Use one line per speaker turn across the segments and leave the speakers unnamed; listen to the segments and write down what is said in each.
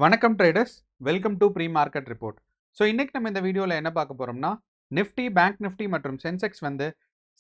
வணக்கம் traders, welcome to pre market report. So இன்னைக்கு நம்ம இந்த வீடியோவில் என்ன பார்க்க போறோம்னா, நிஃப்டி, பேங்க் நிஃப்டி மற்றும் சென்செக்ஸ் வந்து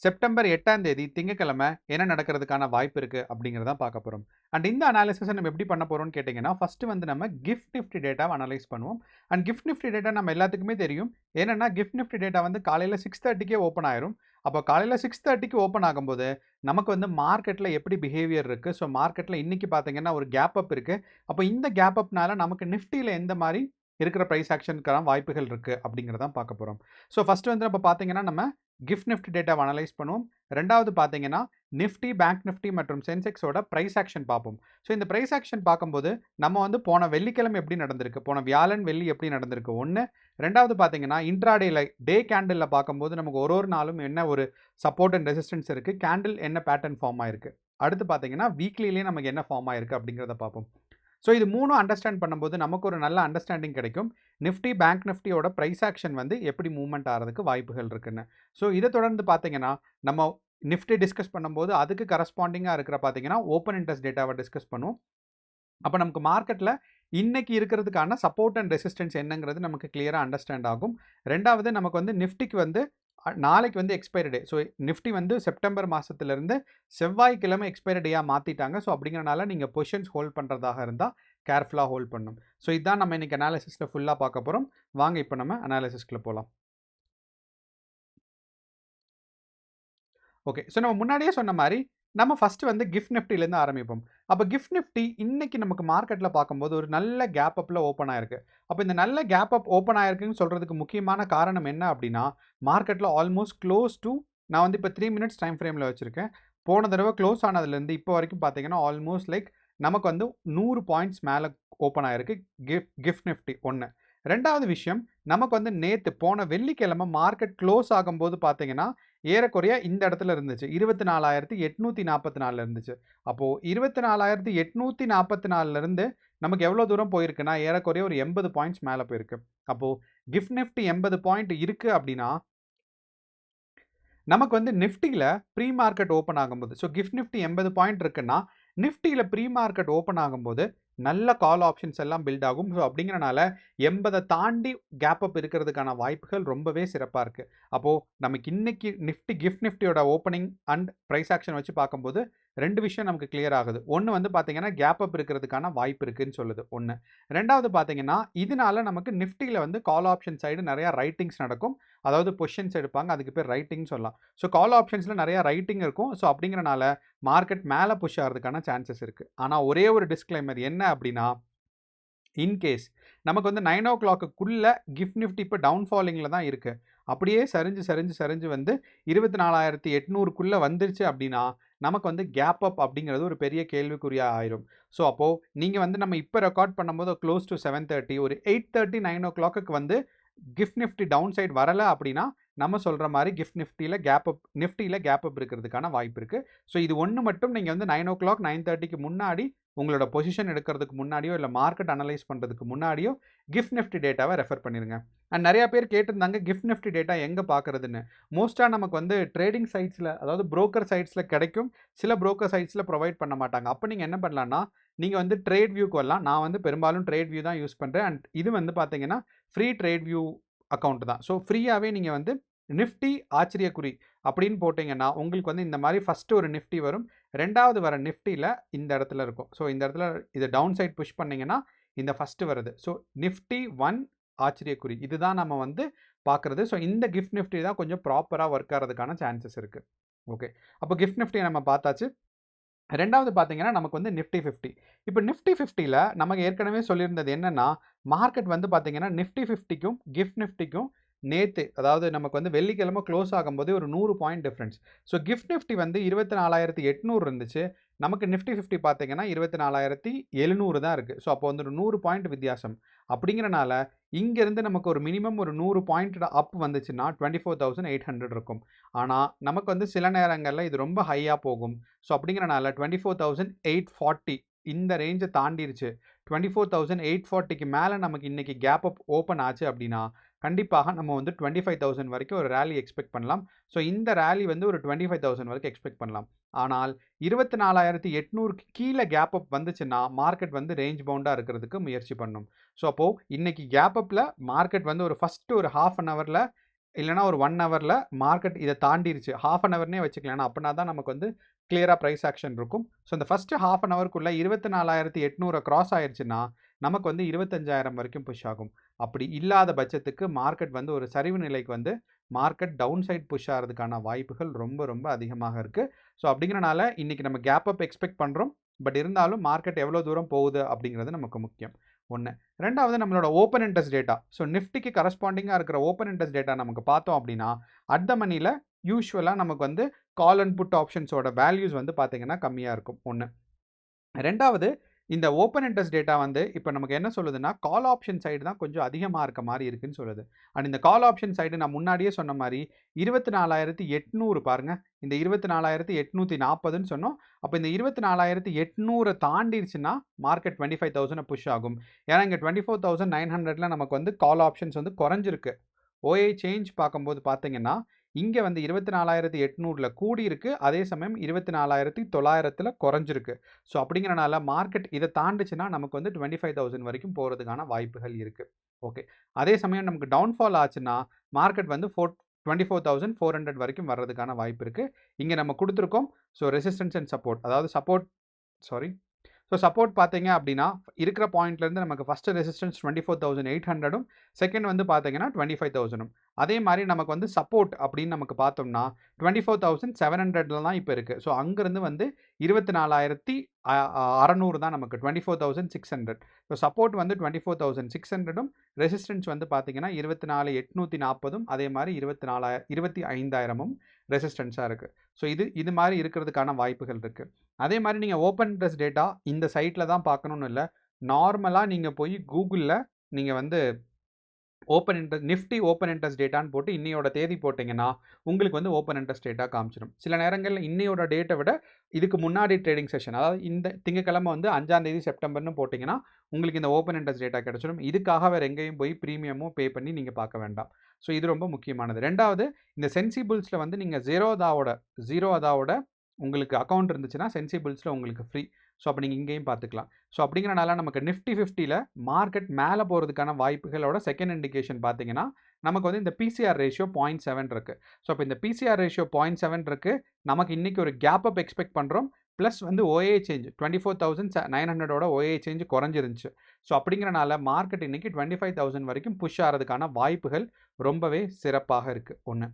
செப்டம்பர் 8ஆம் தேதி திங்கட்கிழமை என்ன நடக்கிறதுக்கான வாய்ப்பு இருக்கு அப்படிங்கிறத பார்க்க போறோம். அண்ட் இந்த அனாலிசிஸை நம்ம எப்படி பண்ண போறோம்னு கேட்டிங்கன்னா, ஃபர்ஸ்ட் வந்து நம்ம கிஃப்ட் நிஃப்டி டேட்டாவை அனலைஸ் பண்ணுவோம். அண்ட் கிஃப்ட் நிஃப்டி டேட்டா நம்ம எல்லாத்துக்குமே தெரியும். என்னன்னா கிஃப்ட் நிஃப்டி டேட்டா வந்து காலையில் 6:30க்கே ஓப்பன் ஆயிரும். அப்போ காலையில் 6:30க்கு ஓப்பன் ஆகும்போது நமக்கு வந்து மார்க்கெட்டில் எப்படி பிஹேவியர் இருக்குது, ஸோ மார்க்கெட்டில் இன்றைக்கி பார்த்தீங்கன்னா ஒரு கேப் அப் இருக்குது. அப்போ இந்த கேப் அப்னால நமக்கு நிஃப்டியில் எந்த மாதிரி இருக்கிற ப்ரைஸ் ஆக்ஷனுக்கான வாய்ப்புகள் இருக்குது அப்படிங்கிறதான் பார்க்க போகிறோம். ஸோ ஃபஸ்ட்டு வந்து நம்ம பார்த்தீங்கன்னா நம்ம கிஃப்ட் நிஃப்டி டேட்டாவை அனலைஸ் பண்ணுவோம். ரெண்டாவது பார்த்தீங்கன்னா நிஃப்டி, பேங்க் நிஃப்டி மற்றும் சென்செக்ஸோட ப்ரைஸ் ஆக்ஷன் பார்ப்போம். ஸோ இந்த ப்ரைஸ் ஆக்ஷன் பார்க்கும்போது நம்ம வந்து போன வெள்ளிக்கிழமை எப்படி நடந்திருக்கு, போன வியாழன் வெள்ளி எப்படி நடந்திருக்கு ஒன்று. ரெண்டாவது பார்த்தீங்கன்னா இன்ட்ராடேல டே கேண்டிலில் பார்க்கும்போது நமக்கு ஒரு நாளும் என்ன ஒரு சப்போர்ட் அண்ட் ரெசிஸ்டன்ஸ் இருக்குது, கேண்டில் என்ன பேட்டர்ன் ஃபார்ம் ஆயிருக்கு. அடுத்து பார்த்தீங்கன்னா வீக்லிலேயே நமக்கு என்ன ஃபார்ம் ஆயிருக்கு அப்படிங்கிறத பார்ப்போம். ஸோ இது மூணும் அண்டர்ஸ்டாண்ட் பண்ணும்போது நமக்கு ஒரு நல்ல அண்டர்ஸ்டாண்டிங் கிடைக்கும். நிஃப்டி, பேங்க் நிஃப்டியோட ப்ரைஸ் ஆக்ஷன் வந்து எப்படி மூவ்மெண்ட் ஆகிறதுக்கு வாய்ப்புகள் இருக்குன்னு. ஸோ இதை தொடர்ந்து பார்த்தீங்கன்னா நம்ம நிஃப்டி டிஸ்கஸ் பண்ணும்போது அதுக்கு கரஸ்பாண்டிங்காக இருக்கிற பார்த்தீங்கன்னா ஓப்பன் இன்ட்ரெஸ்ட் டேட்டாவை டிஸ்கஸ் பண்ணுவோம். அப்போ நமக்கு மார்க்கெட்டில் இன்னைக்கு இருக்கிறதுக்கான சப்போர்ட் அண்ட் ரெசிஸ்டன்ஸ் என்னங்கிறது நமக்கு கிளியராக அண்டர்ஸ்டாண்ட் ஆகும். ரெண்டாவது நமக்கு வந்து நிஃப்டிக்கு வந்து நாளைக்கு வந்து எக்ஸ்பைரி டே. ஸோ நிஃப்டி வந்து செப்டம்பர் மாதத்துலேருந்து செவ்வாய்க்கிழமை எக்ஸ்பைரி டேயாக மாற்றிட்டாங்க. ஸோ அப்படிங்கிறனால நீங்கள் பொசிஷன்ஸ் ஹோல்ட் பண்ணுறதாக இருந்தால் கேர்ஃபுல்லாக ஹோல்ட் பண்ணணும். ஸோ இதுதான் நம்ம இன்றைக்கி அனாலிசிஸில் ஃபுல்லாக பார்க்க போகிறோம். வாங்க இப்போ நம்ம அனாலிசிஸ்க்குள்ள போகலாம். ஓகே, ஸோ நம்ம முன்னாடியே சொன்ன மாதிரி நம்ம ஃபஸ்ட்டு வந்து கிஃப்ட் நிஃப்டிலேருந்து ஆரம்பிப்போம். அப்போ கிஃப்ட் நிஃப்டி இன்னைக்கு நமக்கு மார்க்கெட்டில் பார்க்கும்போது ஒரு நல்ல கேப் அப்பில் ஓப்பன் ஆயிருக்கு. அப்போ இந்த நல்ல கேப் அப் ஓப்பன் ஆயிருக்குன்னு சொல்கிறதுக்கு முக்கியமான காரணம் என்ன அப்படின்னா, மார்க்கெட்டில் ஆல்மோஸ்ட் க்ளோஸ் டு, நான் வந்து இப்போ 3 மினிட்ஸ் டைம் ஃப்ரேமில் வச்சுருக்கேன். போன தடவை க்ளோஸ் ஆனதுலேருந்து இப்போ வரைக்கும் பார்த்தீங்கன்னா ஆல்மோஸ்ட் லைக் நமக்கு வந்து 100 பாயிண்ட்ஸ் மேலே ஓப்பன் ஆயிருக்கு கிஃப்ட் நிஃப்டி ஒன்று. ரெண்டாவது விஷயம், நமக்கு வந்து நேற்று போன வெள்ளிக்கிழமை மார்க்கெட் க்ளோஸ் ஆகும்போது பார்த்தீங்கன்னா ஏறக்குறைய இந்த இடத்துல இருந்துச்சு. 24,844 இருந்துச்சு. அப்போது 24,844 நமக்கு எவ்வளோ தூரம் போயிருக்குன்னா ஏறக்குறைய ஒரு 80 பாயிண்ட்ஸ் மேலே போயிருக்கு. அப்போது கிஃப்ட் நிஃப்டி 80 பாயிண்ட் இருக்குது அப்படின்னா நமக்கு வந்து நிஃப்டியில் ப்ரீ மார்க்கெட் ஓப்பன் ஆகும்போது, ஸோ கிஃப்ட் நிஃப்டி 80 பாயிண்ட் இருக்குன்னா நிஃப்டியில் ப்ரீ மார்க்கெட் ஓப்பன் ஆகும்போது நல்ல கால் ஆப்ஷன்ஸ் எல்லாம் பில்ட் ஆகும். ஸோ அப்படிங்கிறனால 80 தாண்டி கேப் அப் இருக்கிறதுக்கான வாய்ப்புகள் ரொம்பவே சிறப்பாக இருக்குது. அப்போது நமக்கு இன்னைக்கு நிஃப்டி கிஃப்ட் நிஃப்டியோட ஓப்பனிங் அண்ட் ப்ரைஸ் ஆக்ஷன் வச்சு பார்க்கும்போது ரெண்டு விஷயம் நமக்கு கிளியர் ஆகுது. ஒன்று வந்து பார்த்தீங்கன்னா கேப் அப் இருக்கிறதுக்கான வாய்ப்பு இருக்குன்னு சொல்லுது ஒன்று. ரெண்டாவது பார்த்தீங்கன்னா இதனால நமக்கு நிஃப்டியில் வந்து கால் ஆப்ஷன் சைடு நிறையா ரைட்டிங்ஸ் நடக்கும். அதாவது பொசிஷன்ஸ் எடுப்பாங்க, அதுக்கு பேர் ரைட்டிங் சொல்லலாம். ஸோ கால் ஆப்ஷன்ஸில் நிறையா ரைட்டிங் இருக்கும். ஸோ அப்படிங்கிறனால மார்க்கெட் மேலே புஷ் ஆகிறதுக்கான சான்சஸ் இருக்குது. ஆனால் ஒரே ஒரு டிஸ்க்ளைமர் என்ன அப்படின்னா, இன்கேஸ் நமக்கு வந்து 9 ஓ கிளாக்குள்ளே கிஃப்ட் நிஃப்டி இப்போ டவுன் ஃபாலிங்கில் தான் இருக்குது. அப்படியே சரிஞ்சு வந்து 24,800க்குள்ளே வந்துருச்சு அப்படின்னா நமக்கு வந்து கேப் அப் அப்படிங்கிறது ஒரு பெரிய கேள்விக்குறியாக ஆயிரும். ஸோ அப்போது நீங்கள் வந்து நம்ம இப்போ ரெக்கார்ட் பண்ணும்போது க்ளோஸ் டு 7:30, ஒரு 8:30 9 ஓ கிளாக்கு வந்து கிஃப்ட் நிஃப்டி டவுன் சைட் வரலை அப்படின்னா நம்ம சொல்கிற மாதிரி கிஃப்ட் நிஃப்டியில் கேப் அப் இருக்கிறதுக்கான வாய்ப்பு இருக்குது. ஸோ இது ஒன்று மட்டும் நீங்கள் வந்து 9 ஓ கிளாக் 9:30க்கு முன்னாடி உங்களோட பொசிஷன் எடுக்கிறதுக்கு முன்னாடியோ இல்லை மார்க்கெட் அனலைஸ் பண்ணுறதுக்கு முன்னாடியோ கிஃப்ட் நிஃப்டி டேட்டாவை ரெஃபர் பண்ணிடுங்க. அண்ட் நிறையா பேர் கேட்டிருந்தாங்க கிஃப்ட் நிஃப்டி டேட்டா எங்கே பார்க்குறதுன்னு. மோஸ்ட்டாக நமக்கு வந்து ட்ரேடிங் சைட்ஸில், அதாவது புரோக்கர் சைட்ஸில் கிடைக்கும், சில புரோக்கர் சைட்ஸில் ப்ரொவைட் பண்ண மாட்டாங்க. அப்போ நீங்கள் என்ன பண்ணலான்னா, நீங்கள் வந்து ட்ரேட் வியூக்கு வரலாம். நான் வந்து பெரும்பாலும் ட்ரேட் வியூ தான் யூஸ் பண்ணுறேன். அண்ட் இது வந்து பார்த்தீங்கன்னா ஃப்ரீ ட்ரேட் வியூ அக்கௌண்ட் தான். ஸோ ஃப்ரீயாகவே நீங்கள் வந்து நிஃப்டி ஆச்சரியக்குறி அப்படின்னு போட்டிங்கன்னா உங்களுக்கு வந்து இந்த மாதிரி ஃபஸ்ட்டு ஒரு நிஃப்டி வரும். ரெண்டாவது வர நிஃப்டியில் இந்த இடத்துல இருக்கும். ஸோ இந்த இடத்துல இதை டவுன் சைட் புஷ் பண்ணிங்கன்னா இந்த ஃபஸ்ட்டு வருது. ஸோ நிஃப்டி 1 ஆச்சரியக்குறி இதுதான் நம்ம வந்து பார்க்குறது. ஸோ இந்த கிஃப்ட் நிஃப்டி தான் கொஞ்சம் ப்ராப்பராக ஒர்க் ஆகிறதுக்கான சான்சஸ் இருக்குது. ஓகே, அப்போ கிஃப்ட் நிஃப்டியை நம்ம பார்த்தாச்சு. ரெண்டாவது பார்த்தீங்கன்னா நமக்கு வந்து நிஃப்டி 50. இப்போ நிஃப்டி 50ல் நமக்கு ஏற்கனவே சொல்லியிருந்தது என்னென்னா, மார்க்கெட் வந்து பார்த்தீங்கன்னா நிஃப்டி 50க்கும் கிஃப்ட் நிஃப்டிக்கும் நேற்று, அதாவது நமக்கு வந்து வெள்ளிக்கிழமை க்ளோஸ் ஆகும்போது ஒரு 100 point difference. So gift Nifty வந்து 24,800 இருந்துச்சு. நமக்கு நிஃப்டி 50 பார்த்தீங்கன்னா 24,700 தான் இருக்குது. ஸோ அப்போ வந்து ஒரு 100 பாயிண்ட் வித்தியாசம். அப்படிங்கிறனால இங்கேருந்து நமக்கு ஒரு மினிமம் ஒரு 100 பாயிண்ட் அப் வந்துச்சுன்னா 24,800 இருக்கும். ஆனால் நமக்கு வந்து சில நேரங்களில் இது ரொம்ப ஹையாக போகும். ஸோ அப்படிங்கிறனால 24,840 இந்த ரேஞ்சை தாண்டிருச்சு. 24,840க்கு மேலே நமக்கு இன்றைக்கி கேப் அப் ஓப்பன் ஆச்சு அப்படின்னா கண்டிப்பாக நம்ம வந்து 25,000 வரைக்கும் ஒரு ரேலி எக்ஸ்பெக்ட் பண்ணலாம். ஸோ இந்த ரேலி வந்து ஒரு 25,000 வரைக்கும் எக்ஸ்பெக்ட் பண்ணலாம். ஆனால் 24,800க்கு கீழே கேப் அப் வந்துச்சுன்னா மார்க்கெட் வந்து ரேஞ்ச் பவுண்டா இருக்கிறதுக்கு முயற்சி பண்ணும். ஸோ அப்போ இன்னைக்கு கேப் அப்ல மார்க்கெட் வந்து ஒரு ஃபர்ஸ்ட் ஒரு ஹாஃப் அன் ஹவர்ல இல்லைனா ஒரு 1 ஹவர்ல மார்க்கெட் இதை தாண்டிருச்சு. ஹாஃப் அன் ஹவர்னே வச்சுக்கலாம். ஏன்னா அப்படின்னா தான் நமக்கு வந்து கிளியரா பிரைஸ் ஆக்ஷன் இருக்கும். ஸோ இந்த ஃபர்ஸ்ட் ஹாஃப் அன் ஹவருக்குள்ள 24,800 கிராஸ் ஆயிருச்சுன்னா நமக்கு வந்து 25,000 வரைக்கும் புஷ் ஆகும். அப்படி இல்லாத பட்சத்துக்கு மார்க்கெட் வந்து ஒரு சரிவு நிலைக்கு வந்து மார்க்கெட் டவுன் சைட் புஷ் ஆகிறதுக்கான வாய்ப்புகள் ரொம்ப ரொம்ப அதிகமாக இருக்குது. ஸோ அப்படிங்கிறனால இன்னைக்கு நம்ம கேப் அப் எக்ஸ்பெக்ட் பண்ணுறோம். பட் இருந்தாலும் மார்க்கெட் எவ்வளோ தூரம் போகுது அப்படிங்கிறது நமக்கு முக்கியம். ஒன்று. ரெண்டாவது நம்மளோட ஓப்பன் இன்ட்ரெஸ்ட் டேட்டா. ஸோ நிஃப்டிக்கு கரஸ்பாண்டிங்காக இருக்கிற ஓப்பன் இன்ட்ரெஸ்ட் டேட்டா நமக்கு பார்த்தோம் அப்படின்னா அட் த மணியில் யூஸ்வலாக நமக்கு வந்து கால் அண்ட் புட் ஆப்ஷன்ஸோட வேல்யூஸ் வந்து பார்த்தீங்கன்னா கம்மியாக இருக்கும். ஒன்று. ரெண்டாவது இந்த ஓப்பன் இன்ட்ரெஸ்ட் டேட்டா வந்து இப்போ நமக்கு என்ன சொல்லுதுன்னா கால் ஆப்ஷன் சைடு தான் கொஞ்சம் அதிகமாக இருக்க மாதிரி இருக்குன்னு சொல்லுது. அண்ட் இந்த கால் ஆப்ஷன் சைடு நான் முன்னாடியே சொன்ன மாதிரி 24,800 பாருங்க. இந்த 24,840ன்னு சொன்னோம். அப்போ இந்த 24,800 தாண்டிடுச்சுன்னா மார்க்கெட் 25,000 புஷ் ஆகும். ஏன்னா இங்கே 24,900ல நமக்கு வந்து கால் ஆப்ஷன்ஸ் வந்து குறைஞ்சிருக்கு. ஓஏ சேஞ்ச் பார்க்கும்போது பார்த்தீங்கன்னா இங்கே வந்து 24,800ல கூடி இருக்கு. அதே சமயம் 24,900ல குறைஞ்சிருக்கு. ஸோ அப்படிங்கிறனால மார்க்கெட் இதை தாண்டுச்சுன்னா நமக்கு வந்து 25,000 வரைக்கும் போகிறதுக்கான வாய்ப்புகள் இருக்குது. ஓகே. அதே சமயம் நமக்கு டவுன்ஃபால் ஆச்சுன்னா மார்க்கெட் வந்து 24,400 வரைக்கும் வர்றதுக்கான வாய்ப்பு இருக்குது. இங்கே நம்ம கொடுத்துருக்கோம். ஸோ ரெசிஸ்டன்ஸ் அண்ட் சப்போர்ட், அதாவது ஸோ சப்போர்ட் பார்த்தீங்க அப்படின்னா இருக்கிற பாயிண்ட்லேருந்து நமக்கு ஃபஸ்ட்டு ரெசிஸ்டன்ஸ் 24,800ம் செகண்ட் வந்து பார்த்தீங்கன்னா 25,000ம். அதே மாதிரி நமக்கு வந்து சப்போர்ட் அப்படின்னு நமக்கு பார்த்தோம்னா 24,700ல தான் இப்போ இருக்குது. ஸோ அங்கேருந்து வந்து 24,600 தான் நமக்கு 24,600. ஸோ சப்போர்ட் வந்து 24,600ம் ரெசிஸ்டன்ஸ் வந்து பார்த்தீங்கன்னா 24,840ம் அதே மாதிரி 25,000ம் ரெசிஸ்டன்ஸாக இருக்குது. ஸோ இது மாதிரி இருக்கிறதுக்கான வாய்ப்புகள் இருக்குது. அதே மாதிரி நீங்கள் ஓப்பன் இன்ட்ரெஸ்ட் டேட்டா இந்த சைட்டில் தான் பார்க்கணுன்னு இல்லை. நார்மலாக நீங்கள் போய் கூகுளில் நீங்கள் வந்து நிஃப்டி ஓப்பன் இன்ட்ரெஸ்ட் டேட்டான்னு போட்டு இன்னையோட தேதி போட்டிங்கன்னா உங்களுக்கு வந்து ஓப்பன் இன்ட்ரெஸ்ட் டேட்டா காமிச்சிடும். சில நேரங்களில் இன்னையோட டேட்டை விட இதுக்கு முன்னாடி ட்ரேடிங் செஷன், அதாவது இந்த திங்கக்கிழமை வந்து 5ஆம் தேதி செப்டம்பர்னு போட்டிங்கன்னா உங்களுக்கு இந்த ஓப்பன் இன்ட்ரெஸ்ட் டேட்டா கிடச்சிடும். இதுக்காக வேறு எங்கேயும் போய் ப்ரீமியமோ பே பண்ணி நீங்கள் பார்க்க வேண்டாம். ஸோ இது ரொம்ப முக்கியமானது. ரெண்டாவது, இந்த சென்சிபிள்ஸில் வந்து நீங்கள் ஜீரோ அதாவோட உங்களுக்கு அக்கௌண்ட் இருந்துச்சுன்னா சென்சிபிள்ஸில் உங்களுக்கு ஃப்ரீ. ஸோ அப்போ நீங்கள் இங்கேயும் பார்த்துக்கலாம். ஸோ அப்படிங்கிறனால நமக்கு நிஃப்டி 50ல் மார்க்கெட் மேலே போகிறதுக்கான வாய்ப்புகளோட செகண்ட் இண்டிகேஷன் பார்த்தீங்கன்னா நமக்கு வந்து இந்த பிசிஆர் ரேஷியோ 0.7 இருக்குது. ஸோ இப்போ இந்த பிசிஆர் ரேஷியோ 0.7 இருக்குது. நமக்கு இன்றைக்கி ஒரு கேப் அப் எக்ஸ்பெக்ட் பண்ணுறோம். ப்ளஸ் வந்து ஓஏ சேஞ்ச் 24,900ஓட ஓஏ சேஞ்ச் குறைஞ்சிருந்துச்சு. ஸோ அப்படிங்கிறனால மார்க்கெட் இன்றைக்கி 25,000 வரைக்கும் புஷ் ஆகிறதுக்கான வாய்ப்புகள் ரொம்பவே சிறப்பாக இருக்குது. ஒன்று.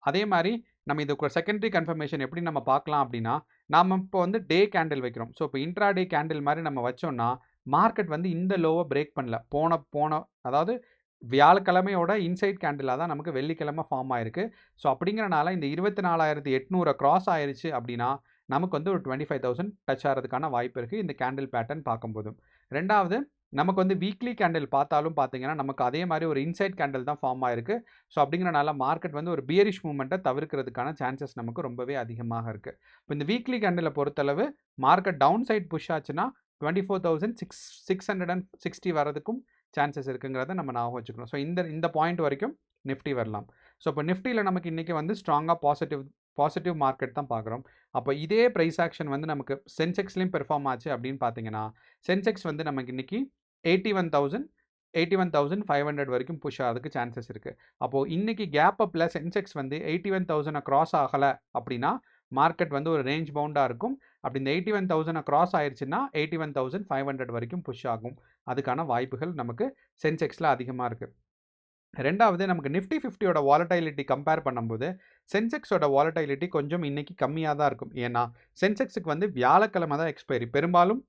அதே மாதிரி நம்ம இதுக்கு செகண்டரி கன்ஃபர்மேஷன் எப்படி நம்ம பார்க்கலாம் அப்படின்னா நாம் இப்போ வந்து டே கேண்டில் வைக்கிறோம். ஸோ இப்போ இன்ட்ரா டே கேண்டில் மாதிரி நம்ம வச்சோம்னா மார்க்கெட் வந்து இந்த லோவை பிரேக் பண்ணல. போன அதாவது வியாழக்கிழமையோட இன்சைட் கேண்டிலாக தான் நமக்கு வெள்ளிக்கிழமை ஃபார்ம் ஆயிருக்கு. ஸோ அப்படிங்கிறனால இந்த 24,800 கிராஸ் ஆயிருச்சு அப்படின்னா நமக்கு வந்து ஒரு 25,000 டச் ஆகிறதுக்கான வாய்ப்பு இருக்குது இந்த கேண்டில் பேட்டர்ன் பார்க்கும்போதும். ரெண்டாவது, நமக்கு வந்து வீக்லி கேண்டில் பார்த்தாலும் பார்த்தீங்கன்னா நமக்கு அதே மாதிரி ஒரு இன்சைட் கேண்டில் தான் ஃபார்ம் ஆயிருக்கு. ஸோ அப்படிங்கிறனால மார்க்கெட் வந்து ஒரு பியரிஷ் மூவ்மெண்ட்டை தவிர்க்கிறதுக்கான சான்சஸ் நமக்கு ரொம்பவே அதிகமாக இருக்குது. இப்போ இந்த வீக்லி கேண்டிலை பொறுத்தளவு மார்க்கெட் டவுன் சைட் புஷ் ஆச்சுன்னா 24,660 வரதுக்கும் சான்சஸ் இருக்குங்கிறத நம்ம ஞாபகம் வச்சுக்கணும். ஸோ இந்த பாயிண்ட் வரைக்கும் நிஃப்டி வரலாம். ஸோ இப்போ நிஃப்டியில் நமக்கு இன்றைக்கி வந்து ஸ்ட்ராங்காக பாசிட்டிவ் மார்க்கெட் தான் பார்க்குறோம். அப்போ இதே ப்ரைஸ் ஆக்ஷன் வந்து நமக்கு சென்செக்ஸ்லேயும் பெர்ஃபார்ம் ஆச்சு அப்படின்னு பார்த்தீங்கன்னா சென்செக்ஸ் வந்து நமக்கு இன்றைக்கி 81,500 வரைக்கும் புஷ் ஆகிறதுக்கு சான்சஸ் இருக்குது. அப்போது இன்றைக்கி கேப் அப்பில் சென்செக்ஸ் வந்து 81,000 கிராஸ் ஆகலை அப்படின்னா மார்க்கெட் வந்து ஒரு ரேஞ்ச் பவுண்டாக இருக்கும். அப்படி இந்த 81,000 கிராஸ் ஆயிடுச்சுன்னா 81,500 வரைக்கும் புஷ் ஆகும். அதுக்கான வாய்ப்புகள் நமக்கு சென்செக்ஸில் அதிகமாக இருக்குது. ரெண்டாவது, நமக்கு நிஃப்டி 50யோட வாலடைலிட்டி கம்பேர் பண்ணும்போது சென்செக்ஸோட வாலடைலிட்டி கொஞ்சம் இன்றைக்கி கம்மியாக தான் இருக்கும். ஏன்னா சென்செக்ஸுக்கு வந்து வியாழக்கிழமை தான் எக்ஸ்பைரி. பெரும்பாலும்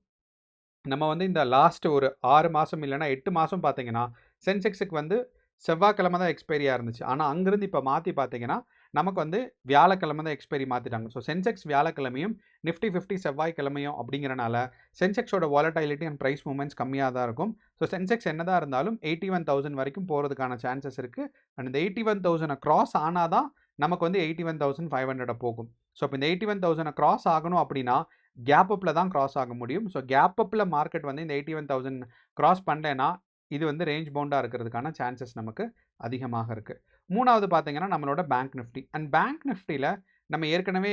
நம்ம வந்து இந்த லாஸ்ட் ஒரு 6 மாதம் இல்லைனா 8 மாதம் பார்த்தீங்கன்னா சென்செக்ஸுக்கு வந்து செவ்வாய்க்கிழமை தான் எக்ஸ்பைரியாக இருந்துச்சு. ஆனால் அங்கேருந்து இப்போ மாற்றி பார்த்தீங்கன்னா நமக்கு வந்து வியாழக்கிழமை தான் எக்ஸ்பைரி மாற்றிட்டாங்க. ஸோ சென்செக்ஸ் வியாழக்கிழமையும் நிஃப்டி 50 செவ்வாய்க்கிழமையும் அப்படிங்கிறனால சென்செக்ஸோட வாலடைலிட்டி அண்ட் ப்ரைஸ் மூவ்மெண்ட்ஸ் கம்மியாக தான் இருக்கும். ஸோ சென்செக்ஸ் என்னதான் இருந்தாலும் 81,000 வரைக்கும் போகிறதுக்கான சான்சஸ் இருக்குது. அண்ட் இந்த 81,000 கிராஸ் ஆனால் தான் நமக்கு வந்து 81,500 போகும். ஸோ இப்போ இந்த 81,000 கிராஸ் ஆகணும் அப்படின்னா கேப் அப்பில் தான் கிராஸ் ஆக முடியும். ஸோ கேப் அப்பில் மார்க்கெட் வந்து இந்த 81,000 கிராஸ் பண்ணலைன்னா இது வந்து ரேஞ்ச் பவுண்டாக இருக்கிறதுக்கான சான்சஸ் நமக்கு அதிகமாக இருக்குது. மூணாவது பார்த்தீங்கன்னா நம்மளோட பேங்க் நிஃப்டி. அண்ட் பேங்க் நிஃப்டியில் நம்ம ஏற்கனவே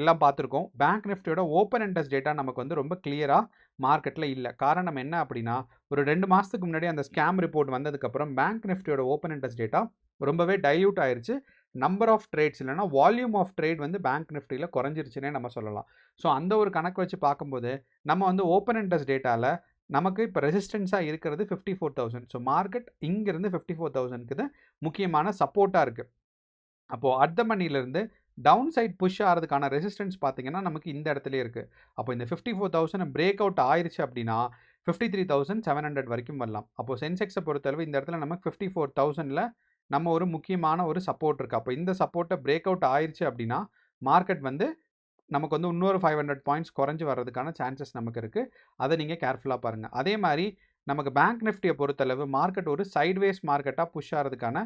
எல்லாம் பார்த்துருக்கோம். பேங்க் நிஃப்டியோட ஓப்பன் இன்ட்ரெஸ்ட் டேட்டா நமக்கு வந்து ரொம்ப கிளியராக மார்க்கெட்டில் இல்லை. காரணம் என்ன அப்படின்னா, ஒரு 2 மாதத்துக்கு முன்னாடி அந்த ஸ்கேம் ரிப்போர்ட் வந்ததுக்கப்புறம் பேங்க் நிஃப்டியோட ஓப்பன் இன்ட்ரெஸ்ட் டேட்டா ரொம்பவே டைல்யூட் ஆயிருச்சு. நம்பர் ஆஃப் ட்ரேட்ஸ் இல்லைனா வால்யூம் ஆஃப் ட்ரேட் வந்து பேங்க் நிஃப்டியில் குறைஞ்சிருச்சுன்னே நம்ம சொல்லலாம். ஸோ அந்த ஒரு கணக்கு வச்சு பார்க்கும்போது நம்ம வந்து ஓப்பன் இன்ட்ரெஸ்ட் டேட்டாவில் நமக்கு இப்போ ரெசிஸ்டன்ஸாக இருக்கிறது 54,000. ஸோ மார்க்கெட் இங்கிருந்து 54,000க்கு முக்கியமான சப்போர்ட்டாக இருக்குது. அப்போது அட் த மணிலேருந்து டவுன் சைட் புஷ் ஆகிறதுக்கான ரெசிஸ்டன்ஸ் பார்த்தீங்கன்னா நமக்கு இந்த இடத்துலேயே இருக்குது. அப்போ இந்த 54,000 பிரேக் அவுட் ஆயிடுச்சு அப்படின்னா 53,700 வரைக்கும் வரலாம். அப்போது சென்செக்ஸை பொறுத்தளவு இந்த இடத்துல நமக்கு 54,000ல் நம்ம ஒரு முக்கியமான ஒரு சப்போர்ட் இருக்குது. அப்போ இந்த சப்போர்ட்டை பிரேக் அவுட் ஆயிடுச்சு அப்படின்னா மார்க்கெட் வந்து நமக்கு வந்து இன்னொரு 500 பாயிண்ட்ஸ் குறைஞ்சி வர்றதுக்கான சான்சஸ் நமக்கு இருக்குது. அதை நீங்கள் கேர்ஃபுல்லாக பாருங்கள். அதே மாதிரி நமக்கு பேங்க் நிஃப்டியை பொறுத்தளவு மார்க்கெட் ஒரு சைட்வேஸ் மார்க்கெட்டாக புஷ் ஆகிறதுக்கான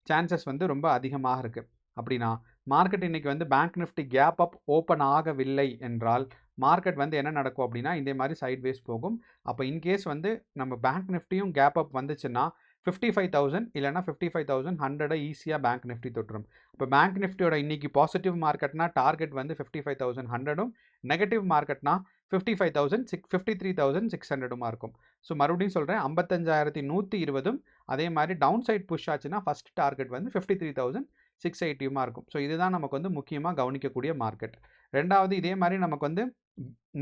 சான்சஸ் வந்து ரொம்ப அதிகமாக இருக்குது. அப்படின்னா மார்க்கெட் இன்றைக்கி வந்து bank Nifty gap up open ஆகவில்லை என்றால் மார்க்கெட் வந்து என்ன நடக்கும் அப்படின்னா இந்த மாதிரி சைட்வேஸ் போகும். அப்போ இன்கேஸ் வந்து நம்ம பேங்க் நிஃப்டியும் கேப் அப் வந்துச்சுன்னா 55,000 இல்லைனா 55,100 ஈஸியாக பேங்க் நிஃப்டி தொட்டுரும். இப்போ பேங்க் நிஃப்டியோட இன்றைக்கி பாசிட்டிவ் மார்க்கெட்னா டார்கெட் வந்து 55,100ம், நெகட்டிவ் மார்க்கெட்னா 53,600மா இருக்கும். ஸோ மறுபடியும் சொல்கிறேன், 55,120ம் அதே மாதிரி டவுன் சைட் புஷ் ஆச்சுன்னா ஃபஸ்ட் டார்கெட் வந்து 53,680மா இருக்கும். ஸோ இதுதான் நமக்கு வந்து முக்கியமாக கவனிக்கக்கூடிய மார்க்கெட். ரெண்டாவது இதே மாதிரி நமக்கு வந்து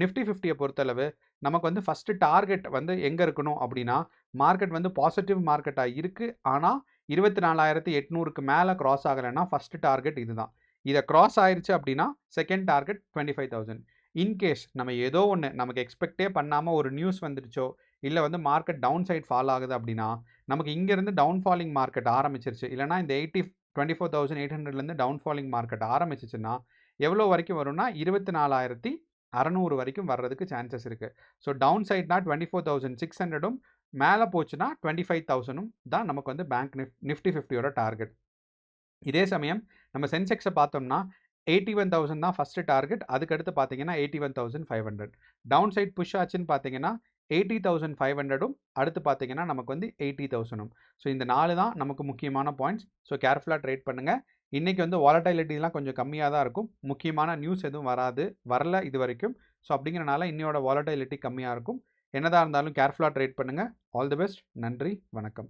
நிஃப்டி 50யை பொறுத்தளவு நமக்கு வந்து ஃபஸ்ட்டு டார்கெட் வந்து எங்கே இருக்கணும் அப்படின்னா மார்க்கெட் வந்து பாசிட்டிவ் மார்க்கெட்டாக இருக்குது. ஆனால் 24,800க்கு மேலே க்ராஸ் ஆகலைன்னா ஃபஸ்ட்டு டார்கெட் இதுதான். இதை க்ராஸ் ஆயிடுச்சு அப்படின்னா செகண்ட் டார்கெட் 25,000. இன்கேஸ் நம்ம ஏதோ ஒன்று நமக்கு எக்ஸ்பெக்டே பண்ணாமல் ஒரு நியூஸ் வந்துடுச்சோ இல்லை வந்து மார்க்கெட் டவுன் சைட் ஃபால் ஆகுது அப்படின்னா நமக்கு இங்கேருந்து டவுன் ஃபாலிங் மார்க்கெட் ஆரம்பிச்சிருச்சு, இல்லைனா இந்த 24,800லேருந்து டவுன் ஃபாலிங் மார்க்கெட் ஆரம்பிச்சிச்சுன்னா எவ்வளோ வரைக்கும் வரும்னா 24,600 வரைக்கும் வர்றதுக்கு சான்சஸ் இருக்குது. ஸோ டவுன் சைட்னா 24,600ம் மேலே போச்சுன்னா 25,000ம் தான் நமக்கு வந்து பேங்க் நிஃப்டி 50யோட டார்கெட். இதே சமயம் நம்ம சென்செக்ஸை பார்த்தோம்னா 81,000 தான் ஃபஸ்ட்டு டார்கெட். அதுக்கடுத்து பார்த்தீங்கன்னா 81,500. டவுன் சைட் புஷ் ஆச்சுன்னு பார்த்தீங்கன்னா 80,500ம் அடுத்து பார்த்தீங்கன்னா நமக்கு வந்து 80,000ம். ஸோ இந்த 4 தான் நமக்கு முக்கியமான பாயிண்ட்ஸ். ஸோ கேர்ஃபுல்லாக ட்ரேட் பண்ணுங்கள். இன்றைக்கி வந்து வாலட்டிலிட்டிலாம் கொஞ்சம் கம்மியாக தான் இருக்கும். முக்கியமான நியூஸ் எதுவும் வரல இது வரைக்கும். ஸோ அப்படிங்கிறனால இன்னையோட வாலட்டிலிட்டி கம்மியாக இருக்கும். என்னதான் இருந்தாலும் கேர்ஃபுல்லாக ட்ரேட் பண்ணுங்கள். All the best. நன்றி, வணக்கம்.